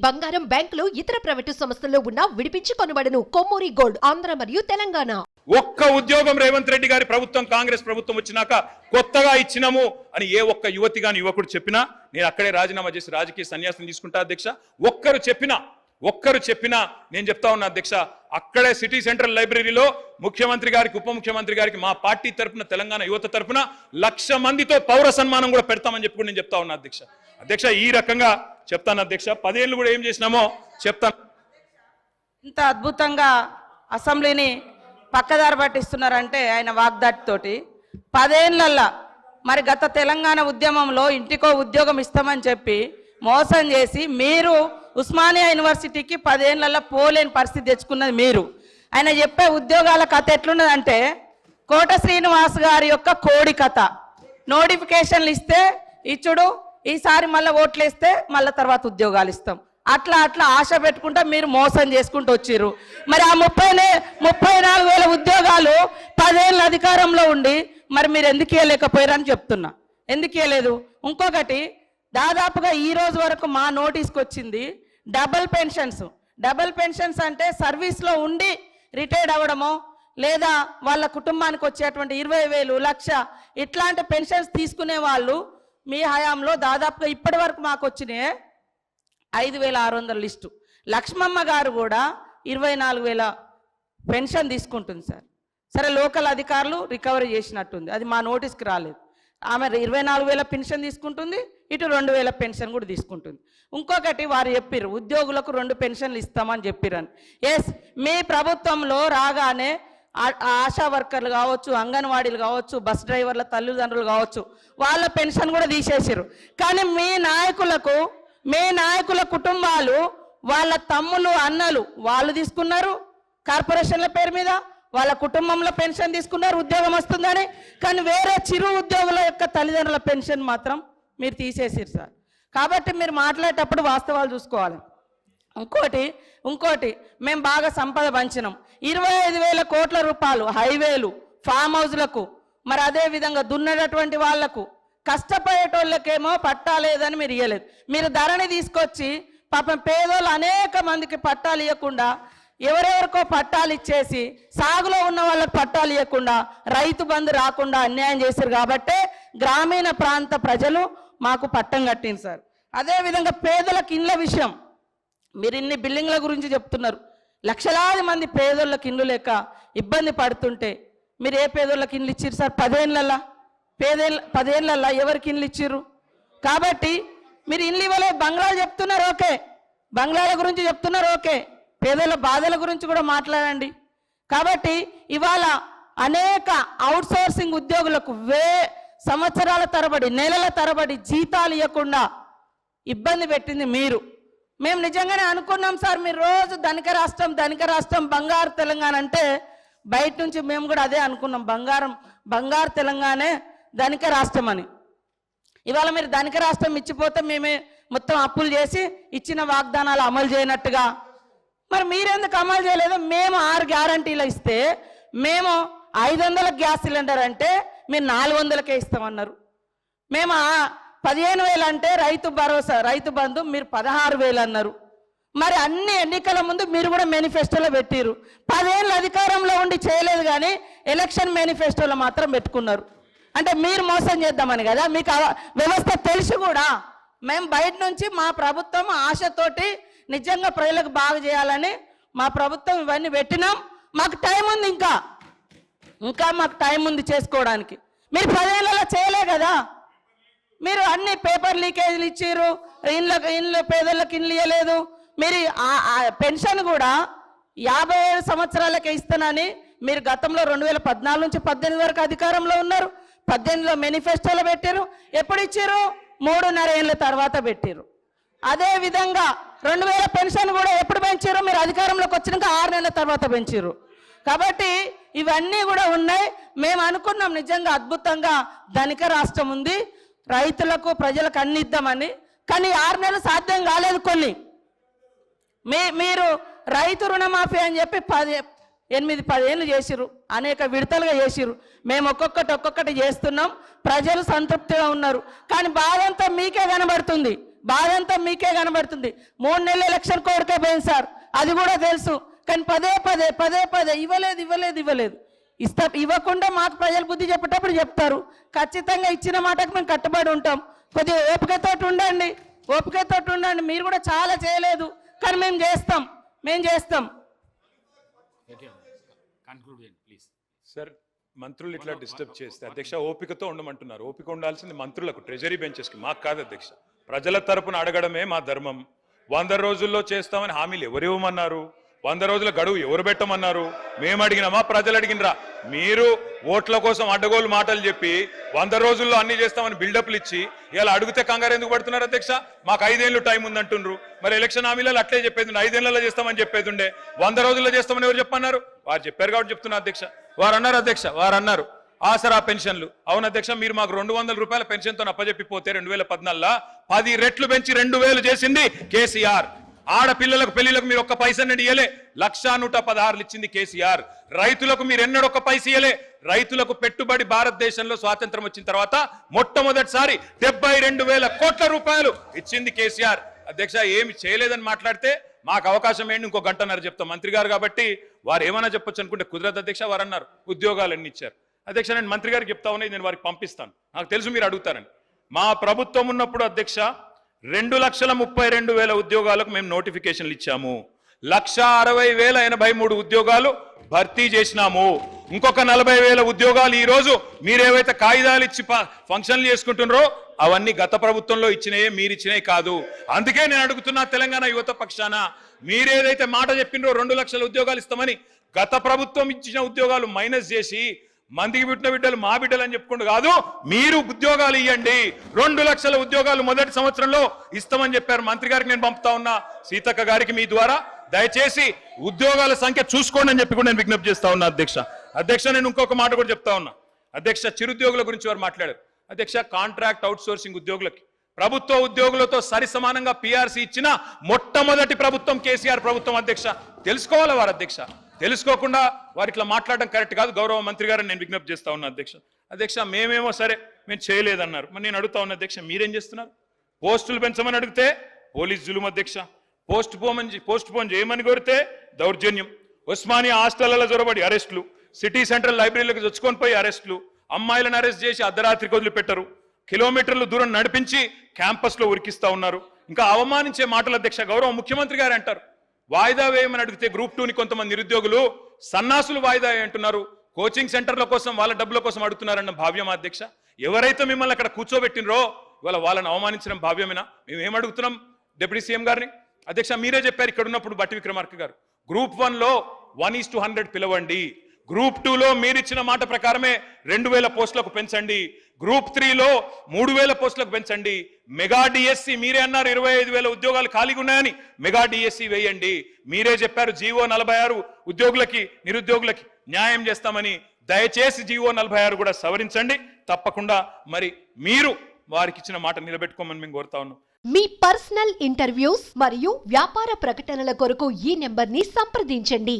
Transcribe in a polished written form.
బంగారం బ్యాంకులు ఇతర ప్రైవేటు సంస్థల్లో ఉన్న విడిపించి కొనబడను. కొమ్మూరి గోల్డ్ ఆంధ్ర మరియు తెలంగాణ. ఒక్క ఉద్యోగం రేవంత్ రెడ్డి గారి ప్రభుత్వం కాంగ్రెస్ ప్రభుత్వం వచ్చినాక కొత్తగా ఇచ్చినాము అని ఏ ఒక్క యువతి గాని యువకుడు చెప్పినా నేను అక్కడే రాజీనామా చేసి రాజకీయ సన్యాసం తీసుకుంటా అధ్యక్ష. ఒక్కరు చెప్పినా నేను చెప్తా ఉన్నా అధ్యక్ష, అక్కడే సిటీ సెంట్రల్ లైబ్రరీలో ముఖ్యమంత్రి గారికి ఉప ముఖ్యమంత్రి గారికి మా పార్టీ తరఫున తెలంగాణ యువత తరఫున 1,00,000 మందితో పౌర సన్మానం కూడా పెడతామని చెప్పి నేను చెప్తా ఉన్నా అధ్యక్ష. ఈ రకంగా చెప్తాను అధ్యక్ష. 10 ఏళ్ళు కూడా ఏం చేసినామో చెప్తాను. ఇంత అద్భుతంగా అసెంబ్లీని పక్కదారి పట్టిస్తున్నారంటే ఆయన వాగ్దాటితోటి 10 ఏళ్ళల్లా మరి గత తెలంగాణ ఉద్యమంలో ఇంటికో ఉద్యోగం ఇస్తామని చెప్పి మోసం చేసి మీరు ఉస్మానియా యూనివర్సిటీకి 10 ఏళ్ళల్లో పోలేని పరిస్థితి తెచ్చుకున్నది మీరు. ఆయన చెప్పే ఉద్యోగాల కథ ఎట్లున్నదంటే కోట శ్రీనివాస్ గారి యొక్క కోడి కథ. నోటిఫికేషన్లు ఇస్తే ఇచ్చుడు, ఈసారి మళ్ళీ ఓట్లు వేస్తే మళ్ళీ తర్వాత ఉద్యోగాలు ఇస్తాం, అట్లా ఆశ పెట్టుకుంటా మీరు మోసం చేసుకుంటూ వచ్చిర్రు. మరి ఆ 34,000 ఉద్యోగాలు 10 ఏళ్ళ అధికారంలో ఉండి మరి మీరు ఎందుకు ఇవ్వలేకపోయారని చెప్తున్నా. ఎందుకు ఇవ్వలేదు? ఇంకొకటి, దాదాపుగా ఈ రోజు వరకు మా నోటీస్కి వచ్చింది డబుల్ పెన్షన్స్ అంటే సర్వీస్లో ఉండి రిటైర్డ్ అవ్వడమో లేదా వాళ్ళ కుటుంబానికి వచ్చేటువంటి 20,000, 1,00,000 ఇట్లాంటి పెన్షన్స్ తీసుకునే వాళ్ళు మీ హయాంలో దాదాపుగా ఇప్పటి వరకు మాకు వచ్చినాయి 5,600 లిస్టు. లక్ష్మమ్మ గారు కూడా 24,000 పెన్షన్ తీసుకుంటుంది సార్. సరే, లోకల్ అధికారులు రికవరీ చేసినట్టుంది, అది మా నోటీస్కి రాలేదు. ఆమె 24,000 పెన్షన్ తీసుకుంటుంది, ఇటు 2,000 పెన్షన్ కూడా తీసుకుంటుంది. ఇంకొకటి, వారు చెప్పారు ఉద్యోగులకు 2 పెన్షన్లు ఇస్తామని చెప్పారని. ఎస్, మీ ప్రభుత్వంలో రాగానే ఆశా వర్కర్లు కావచ్చు, అంగన్వాడీలు కావచ్చు, బస్ డ్రైవర్ల తల్లిదండ్రులు కావచ్చు, వాళ్ళ పెన్షన్ కూడా తీసేసారు. కానీ మీ నాయకుల కుటుంబాలు, వాళ్ళ తమ్ములు అన్నలు వాళ్ళు తీసుకున్నారు కార్పొరేషన్ల పేరు మీద, వాళ్ళ కుటుంబంలో పెన్షన్ తీసుకున్నారు ఉద్యోగం వస్తుందని. కానీ వేరే చిరు ఉద్యోగుల యొక్క తల్లిదండ్రుల పెన్షన్ మాత్రం మీరు తీసేసారు సార్. కాబట్టి మీరు మాట్లాడేటప్పుడు వాస్తవాలు చూసుకోవాలి. ఇంకోటి మేము బాగా సంపద పంచినాం. 25,000 కోట్ల రూపాయలు హైవేలు, ఫామ్ హౌస్లకు, మరి అదే విధంగా దున్నటువంటి వాళ్లకు, కష్టపడేటోళ్ళకేమో పట్టాలేదని మీరు ఇవ్వలేదు. మీరు ధరని తీసుకొచ్చి పాపం పేదోళ్ళు అనేక మందికి పట్టాలు ఇవ్వకుండా, ఎవరెవరికో పట్టాలు ఇచ్చేసి సాగులో ఉన్న వాళ్ళకి పట్టాలు ఇవ్వకుండా, రైతు బంధు రాకుండా అన్యాయం చేశారు. కాబట్టే గ్రామీణ ప్రాంత ప్రజలు మాకు పట్టం కట్టింది సార్. అదేవిధంగా పేదలకు ఇండ్ల విషయం, మీరు ఇన్ని బిల్డింగ్ల గురించి చెప్తున్నారు. లక్షలాది మంది పేదోళ్ళకి ఇండ్లు లేక ఇబ్బంది పడుతుంటే మీరు ఏ పేదోళ్ళకి ఇండ్లు ఇచ్చిర్రు సార్? 10 ఏళ్ళల్లా ఎవరికి ఇండ్లు ఇచ్చిర్రు? కాబట్టి మీరు ఇండ్లు ఇవ్వలే, బంగ్లాలు చెప్తున్నారు ఓకే, బంగ్లాల గురించి చెప్తున్నారు ఓకే, పేదల బాధల గురించి కూడా మాట్లాడండి. కాబట్టి ఇవాళ అనేక అవుట్సోర్సింగ్ ఉద్యోగులకు సంవత్సరాల తరబడి, నెలల తరబడి జీతాలు ఇవ్వకుండా ఇబ్బంది పెట్టింది మీరు. మేము నిజంగానే అనుకున్నాం సార్, మీరు రోజు ధనిక రాష్ట్రం బంగారు తెలంగాణ అంటే బయట నుంచి మేము కూడా అదే అనుకున్నాం, బంగారు తెలంగాణే ధనిక రాష్ట్రం అని. ఇవాళ మీరు ధనిక రాష్ట్రం ఇచ్చిపోతే మేమే మొత్తం అప్పులు చేసి ఇచ్చిన వాగ్దానాలు అమలు చేయనట్టుగా, మరి మీరెందుకు అమలు చేయలేదు? మేము 6 గ్యారంటీలు ఇస్తే మేము 500 గ్యాస్ సిలిండర్ అంటే మీరు 400కే ఇస్తామన్నారు. మేము 15,000 అంటే రైతు భరోసా, రైతు బంధు మీరు 16,000 అన్నారు. మరి అన్ని ఎన్నికల ముందు మీరు కూడా మేనిఫెస్టోలో పెట్టిరు. 10 ఏళ్ళ అధికారంలో ఉండి చేయలేదు, కానీ ఎలక్షన్ మేనిఫెస్టోలో మాత్రం పెట్టుకున్నారు. అంటే మీరు మోసం చేద్దామని కదా, మీకు వ్యవస్థ తెలిసి కూడా మేము బయట నుంచి మా ప్రభుత్వం ఆశతోటి నిజంగా ప్రజలకు బాగా చేయాలని మా ప్రభుత్వం ఇవన్నీ పెట్టినాం. మాకు టైం ఉంది, ఇంకా మాకు టైం ఉంది చేసుకోవడానికి. మీరు 10 ఏళ్ళలో చేయలే కదా, మీరు అన్ని పేపర్ లీకేజీలు ఇచ్చిర్రు, ఇండ్ల పేదలకు ఇండ్లు ఇవ్వలేదు. మీరు పెన్షన్ కూడా 57 సంవత్సరాలకే ఇస్తానని మీరు గతంలో 2014 నుంచి 18 వరకు అధికారంలో ఉన్నారు. 18లో మేనిఫెస్టోలో పెట్టారు. ఎప్పుడు ఇచ్చారు? 3.5 ఏళ్ళ తర్వాత పెట్టారు. అదేవిధంగా 2,000 పెన్షన్ కూడా ఎప్పుడు పెంచారు? మీరు అధికారంలోకి వచ్చినాక 6 నెలల తర్వాత పెంచారు. కాబట్టి ఇవన్నీ కూడా ఉన్నాయి. మేము అనుకున్నాం నిజంగా అద్భుతంగా ధనిక రాష్ట్రం ఉంది, రైతులకు ప్రజలకు అన్ని ఇద్దామని. కానీ 6 నెలలు సాధ్యం కాలేదు. కొన్ని మీరు రైతు రుణమాఫీ అని చెప్పి 8-10 ఏళ్ళు చేసిరు, అనేక విడతలుగా చేసిరు. మేము ఒక్కొక్కటి చేస్తున్నాం, ప్రజలు సంతృప్తిగా ఉన్నారు. కానీ బాధ అంతా మీకే కనబడుతుంది. బాధ అంతా మీకే కనబడుతుంది. 3 నెలల ఎలక్షన్ కోడ్కే పోయింది సార్, అది కూడా తెలుసు. కానీ పదే పదే ఇవ్వలేదు. ఇవ్వకుండా మాకు ప్రజలు బుద్ధి చెప్పేటప్పుడు చెప్తారు. ఖచ్చితంగా ఇచ్చిన మాటకు మేము కట్టుబడి ఉంటాం. కొద్దిగా ఓపికతోటి ఉండండి. మీరు కూడా చాలా చేయలేదు, కానీ మేము చేస్తాం. సార్, మంత్రులు ఇట్లా డిస్టర్బ్ చేస్తే అధ్యక్ష ఓపికతో ఉండమంటున్నారు. ఓపిక ఉండాల్సింది మంత్రులకు, ట్రెజరీ బెంచెస్కి, మాకు కాదు అధ్యక్ష. ప్రజల తరపున అడగడమే మా ధర్మం. 100 రోజుల్లో చేస్తామని హామీలు ఎవరు ఇవ్వమన్నారు? 100 రోజుల గడువు ఎవరు పెట్టమన్నారు? మేము అడిగినామా, ప్రజలు అడిగినరా? మీరు ఓట్ల కోసం అడ్డగోలు మాటలు చెప్పి 100 రోజుల్లో అన్ని చేస్తామని బిల్డప్లు ఇచ్చి ఇలా అడిగితే కంగారు ఎందుకు పడుతున్నారు అధ్యక్ష? మాకు 5 ఏళ్ళు టైం ఉందంటుండ్రు. మరి ఎలక్షన్ హామీలలో అట్లే చెప్పేది, 5 ఏళ్లలో చేస్తామని చెప్పేది ఉండే. 100 రోజుల్లో చేస్తామని ఎవరు చెప్పన్నారు? వారు చెప్పారు కాబట్టి చెప్తున్నా అధ్యక్ష. వారు అన్నారు ఆసరా పెన్షన్లు. అవును అధ్యక్ష, మీరు మాకు 200 రూపాయల పెన్షన్తో అప్పజెప్పిపోతే 2014 10 రెట్లు పెంచి 2000 చేసింది కేసీఆర్. ఆడపిల్లలకు పెళ్లిలకు మీరు 1 పైసా ఇయ్యలే, 1,116 ఇచ్చింది కేసీఆర్. రైతులకు మీరు ఎన్నడూ 1 పైసా ఇయ్యలే. రైతులకు పెట్టుబడి భారతదేశంలో స్వాతంత్రం వచ్చిన తర్వాత మొట్టమొదటిసారి 72,000 కోట్ల రూపాయలు ఇచ్చింది కేసీఆర్. అధ్యక్ష, ఏమి చేయలేదని మాట్లాడితే మాకు అవకాశం ఏంటి, ఇంకో గంటన్నర చెప్తాం. మంత్రి గారు కాబట్టి వారు ఏమైనా చెప్పొచ్చు అనుకుంటే కుదరదు అధ్యక్ష. వారు అన్నారు ఉద్యోగాలు ఎన్ని ఇచ్చారు. అధ్యక్ష, నేను మంత్రి గారికి చెప్తా ఉన్నాయి, నేను వారికి పంపిస్తాను. నాకు తెలుసు మీరు అడుగుతారని. మా ప్రభుత్వం ఉన్నప్పుడు అధ్యక్ష 2,32,000 ఉద్యోగాలకు మేము నోటిఫికేషన్లు ఇచ్చాము. 1,60,083 ఉద్యోగాలు భర్తీ చేసినాము. ఇంకొక 40,000 ఉద్యోగాలు ఈ రోజు మీరేవైతే కాగితాలు ఇచ్చి ఫంక్షన్లు చేసుకుంటున్నారో అవన్నీ గత ప్రభుత్వంలో ఇచ్చినాయే, మీరు ఇచ్చినాయి కాదు. అందుకే నేను అడుగుతున్నా తెలంగాణ యువత పక్షాన, మీరేదైతే మాట చెప్పినరో 2 లక్షల ఉద్యోగాలు ఇస్తామని, గత ప్రభుత్వం ఇచ్చిన ఉద్యోగాలు మైనస్ చేసి మందికి పుట్టిన బిడ్డలు మా బిడ్డలు అని చెప్పుకుంటూ కాదు, మీరు ఉద్యోగాలు ఇవ్వండి. 2 లక్షల ఉద్యోగాలు మొదటి సంవత్సరంలో ఇస్తామని చెప్పారు. మంత్రి గారికి నేను పంపుతా ఉన్నా, సీతక్క గారికి మీ ద్వారా దయచేసి ఉద్యోగాల సంఖ్య చూసుకోండి అని చెప్పి కూడా నేను విజ్ఞప్తి చేస్తా ఉన్నా అధ్యక్ష. నేను ఇంకొక మాట కూడా చెప్తా ఉన్నా అధ్యక్ష. చిరుద్యోగుల గురించి వారు మాట్లాడారు అధ్యక్ష. కాంట్రాక్ట్ అవుట్ సోర్సింగ్ ఉద్యోగులకి ప్రభుత్వ ఉద్యోగులతో సరి సమానంగా పిఆర్సీ ఇచ్చిన మొట్టమొదటి ప్రభుత్వం కేసీఆర్ ప్రభుత్వం అధ్యక్ష. తెలుసుకోవాలి వారు అధ్యక్ష. తెలుసుకోకుండా వారు ఇట్లా మాట్లాడడం కరెక్ట్ కాదు. గౌరవ మంత్రి గారిని నేను విజ్ఞప్తి చేస్తా ఉన్నా అధ్యక్ష. మేమేమో సరే మేము చేయలేదన్నారు. మరి నేను అడుగుతా ఉన్నా అధ్యక్ష, మీరేం చేస్తున్నారు? పోస్టులు పెంచమని అడిగితే పోలీస్ జులుం అధ్యక్ష. పోస్ట్ పోన్ చేయమని కోరితే దౌర్జన్యం. ఉస్మానియా హాస్టళ్లలో జొరబడి అరెస్టులు, సిటీ సెంట్రల్ లైబ్రరీలకు చొచ్చుకొని పోయి అరెస్టులు, అమ్మాయిలను అరెస్ట్ చేసి అర్ధరాత్రికి వదిలిపెట్టరు, కిలోమీటర్లు దూరం నడిపించి క్యాంపస్ లో ఉరికిస్తా ఉన్నారు. ఇంకా అవమానించే మాటలు అధ్యక్ష. గౌరవ ముఖ్యమంత్రి గారు అంటారు వాయిదా వేయమని అడిగితే Group 2ని కొంతమంది నిరుద్యోగులు సన్నాసులు వాయిదా అంటున్నారు, కోచింగ్ సెంటర్ల కోసం వాళ్ళ డబ్బుల కోసం అడుగుతున్నారన్న భావ్యం అధ్యక్ష. ఎవరైతే మిమ్మల్ని అక్కడ కూర్చోబెట్టినరో ఇవాళ వాళ్ళని అవమానించడం భావ్యమేనా? మేము ఏం అడుగుతున్నాం డిప్యూటీ సీఎం గారిని? అధ్యక్ష, మీరే చెప్పారు ఇక్కడ ఉన్నప్పుడు బట్టి విక్రమార్క గారు, Group 1లో 1:100 పిలవండి. Group 2లో మీరు ఇచ్చిన మాట ప్రకారమే 2,000 పోస్టులకు పెంచండి. Group 3లో 3,000 పోస్టులకు పెంచండి. మెగా డిఎస్సి మీరే అన్నారు 25,000 ఉద్యోగాలు ఖాళీగా ఉన్నాయని, మెగా డిఎస్సి వేయండి. మీరే చెప్పారు జీవో 46 ఉద్యోగులకి నిరుద్యోగులకి న్యాయం చేస్తామని. దయచేసి జీవో 46 కూడా సవరించండి తప్పకుండా. మరి మీరు వారికి ఇచ్చిన మాట నిలబెట్టుకోమని మేము కోరుతా ఉన్నాం. మీ పర్సనల్ ఇంటర్వ్యూస్ మరియు వ్యాపార ప్రకటనల కొరకు ఈ నెంబర్ని సంప్రదించండి.